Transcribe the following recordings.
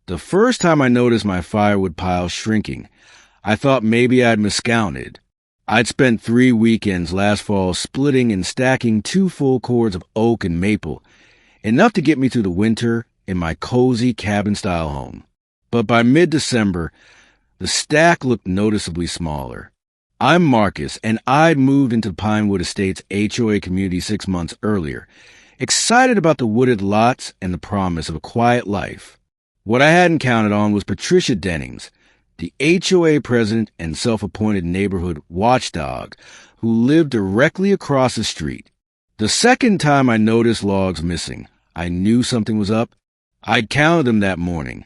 The first time I noticed my firewood pile shrinking, I thought maybe I'd miscounted. I'd spent 3 weekends last fall splitting and stacking 2 full cords of oak and maple, enough to get me through the winter in my cozy cabin-style home. But by mid-December, the stack looked noticeably smaller. I'm Marcus, and I'd moved into Pinewood Estates HOA community 6 months earlier, excited about the wooded lots and the promise of a quiet life. What I hadn't counted on was Patricia Dennings, the HOA president and self-appointed neighborhood watchdog who lived directly across the street. The second time I noticed logs missing, I knew something was up. I'd counted them that morning.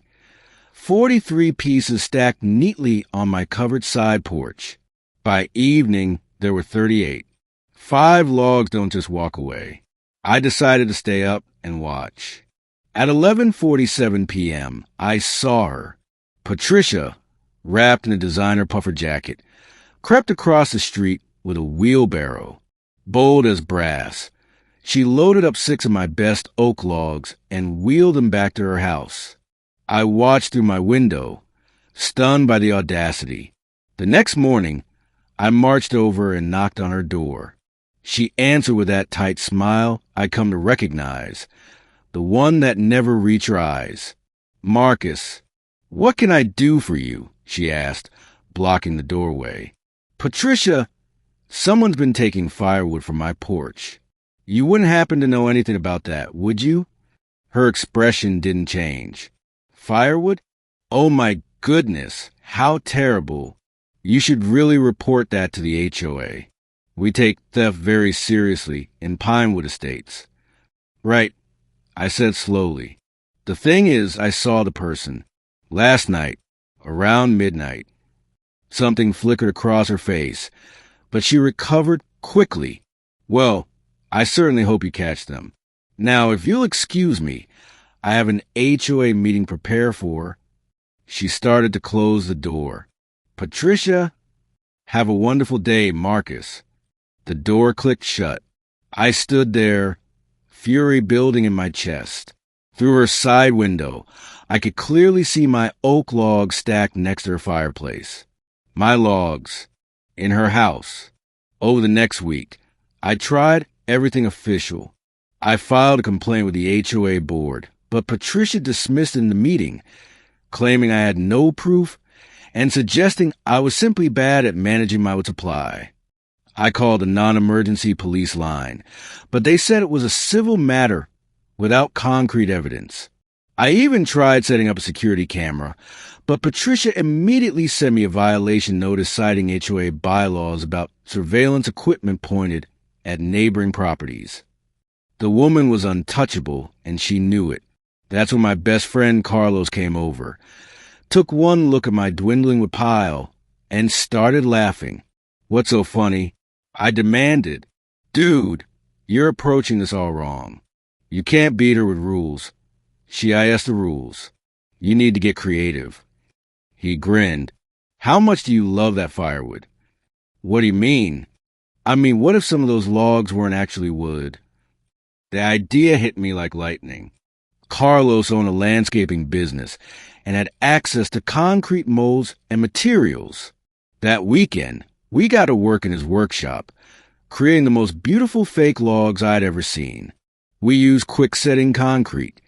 43 pieces stacked neatly on my covered side porch. By evening, there were 38. 5 logs don't just walk away. I decided to stay up and watch. At 11:47 p.m., I saw her. Patricia, wrapped in a designer puffer jacket, crept across the street with a wheelbarrow, bold as brass. She loaded up 6 of my best oak logs and wheeled them back to her house. I watched through my window, stunned by the audacity. The next morning, I marched over and knocked on her door. She answered with that tight smile I'd come to recognize, the one that never reached her eyes. "Marcus, what can I do for you?" she asked, blocking the doorway. "Patricia, someone's been taking firewood from my porch. You wouldn't happen to know anything about that, would you?" Her expression didn't change. "Firewood? Oh my goodness, how terrible. You should really report that to the HOA. We take theft very seriously in Pinewood Estates." "Right," I said slowly. "The thing is, I saw the person. Last night, around midnight." Something flickered across her face, but she recovered quickly. "Well, I certainly hope you catch them. Now, if you'll excuse me, I have an HOA meeting to prepare for." She started to close the door. "Patricia, have a wonderful day, Marcus." The door clicked shut. I stood there, fury building in my chest. Through her side window, I could clearly see my oak logs stacked next to her fireplace. My logs, in her house. Over the next week, I tried everything official. I filed a complaint with the HOA board, but Patricia dismissed in the meeting, claiming I had no proof and suggesting I was simply bad at managing my wood supply. I called a non-emergency police line, but they said it was a civil matter without concrete evidence. I even tried setting up a security camera, but Patricia immediately sent me a violation notice citing HOA bylaws about surveillance equipment pointed at neighboring properties. The woman was untouchable, and she knew it. That's when my best friend Carlos came over, took one look at my dwindling wood pile, and started laughing. "What's so funny?" I demanded. "Dude, you're approaching this all wrong. You can't beat her with rules. She IS the rules. You need to get creative." He grinned. "How much do you love that firewood?" "What do you mean?" "I mean, what if some of those logs weren't actually wood?" The idea hit me like lightning. Carlos owned a landscaping business and had access to concrete molds and materials. That weekend, we got to work in his workshop, creating the most beautiful fake logs I'd ever seen. We used quick-setting concrete,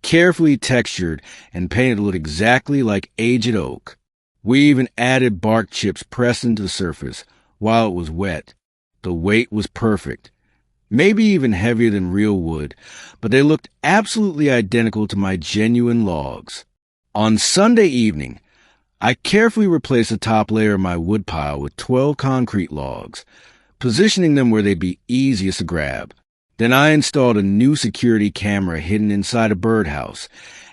carefully textured and painted to look exactly like aged oak. We even added bark chips pressed into the surface while it was wet. The weight was perfect, maybe even heavier than real wood, but they looked absolutely identical to my genuine logs. On Sunday evening, I carefully replaced the top layer of my wood pile with 12 concrete logs, positioning them where they'd be easiest to grab. Then I installed a new security camera hidden inside a birdhouse,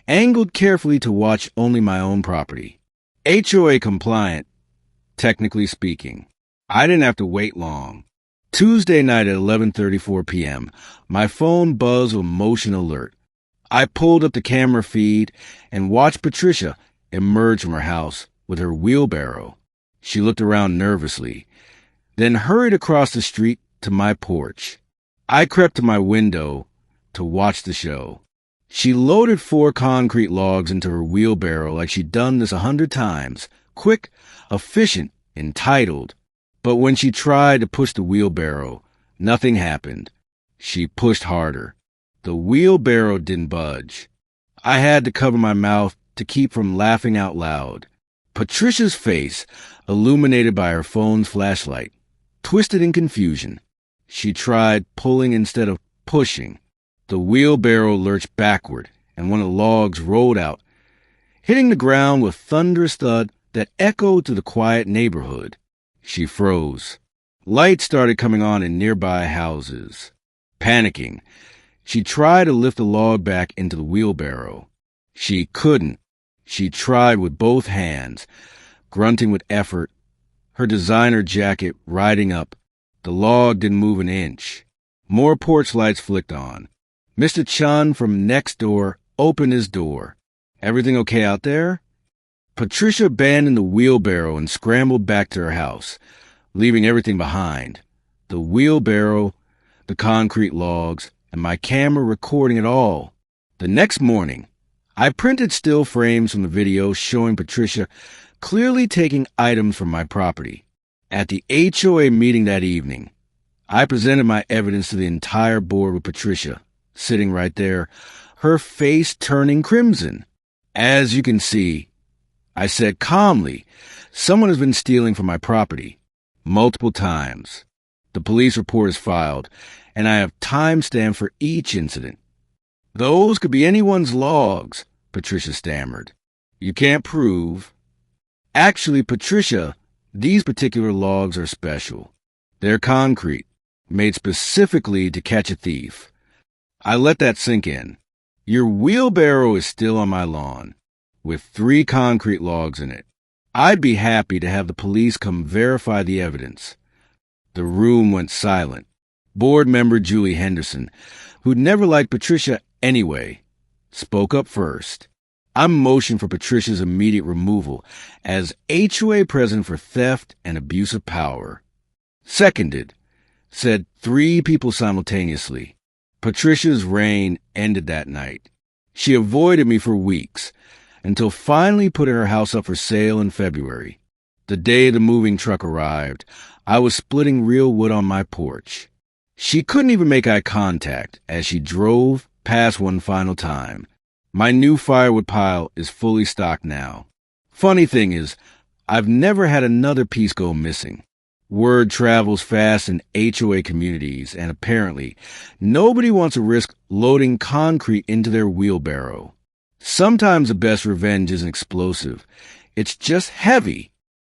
angled carefully to watch only my own property. HOA compliant, technically speaking. I didn't have to wait long. Tuesday night at 11:34 p.m., my phone buzzed with motion alert. I pulled up the camera feed and watched Patricia emerge from her house with her wheelbarrow. She looked around nervously, then hurried across the street to my porch. I crept to my window to watch the show. She loaded 4 concrete logs into her wheelbarrow like she'd done this 100 times. Quick, efficient, entitled. But when she tried to push the wheelbarrow, nothing happened. She pushed harder. The wheelbarrow didn't budge. I had to cover my mouth to keep from laughing out loud. Patricia's face, illuminated by her phone's flashlight, twisted in confusion. She tried pulling instead of pushing. The wheelbarrow lurched backward, and one of the logs rolled out, hitting the ground with thunderous thud that echoed through the quiet neighborhood. She froze. Lights started coming on in nearby houses. Panicking, she tried to lift the log back into the wheelbarrow. She couldn't. She tried with both hands, grunting with effort, her designer jacket riding up. The log didn't move an inch. More porch lights flicked on. Mr. Chun from next door opened his door. "Everything okay out there?" Patricia abandoned the wheelbarrow and scrambled back to her house, leaving everything behind. The wheelbarrow, the concrete logs, and my camera recording it all. The next morning, I printed still frames from the video showing Patricia clearly taking items from my property. At the HOA meeting that evening, I presented my evidence to the entire board with Patricia sitting right there, her face turning crimson. "As you can see," I said calmly, "someone has been stealing from my property multiple times. The police report is filed, and I have timestamps for each incident." "Those could be anyone's logs," Patricia stammered. "You can't prove." "Actually, Patricia, these particular logs are special. They're concrete, made specifically to catch a thief." I let that sink in. "Your wheelbarrow is still on my lawn, with 3 concrete logs in it. I'd be happy to have the police come verify the evidence." The room went silent. Board member Julie Henderson, who'd never liked Patricia anyway, spoke up first. I motioned for Patricia's immediate removal as HOA president for theft and abuse of power. "Seconded," said 3 people simultaneously. Patricia's reign ended that night. She avoided me for weeks, until finally putting her house up for sale in February. The day the moving truck arrived, I was splitting real wood on my porch. She couldn't even make eye contact as she drove past one final time. My new firewood pile is fully stocked now. Funny thing is, I've never had another piece go missing. Word travels fast in HOA communities, and apparently, nobody wants to risk loading concrete into their wheelbarrow. Sometimes the best revenge isn't explosive. It's just heavy.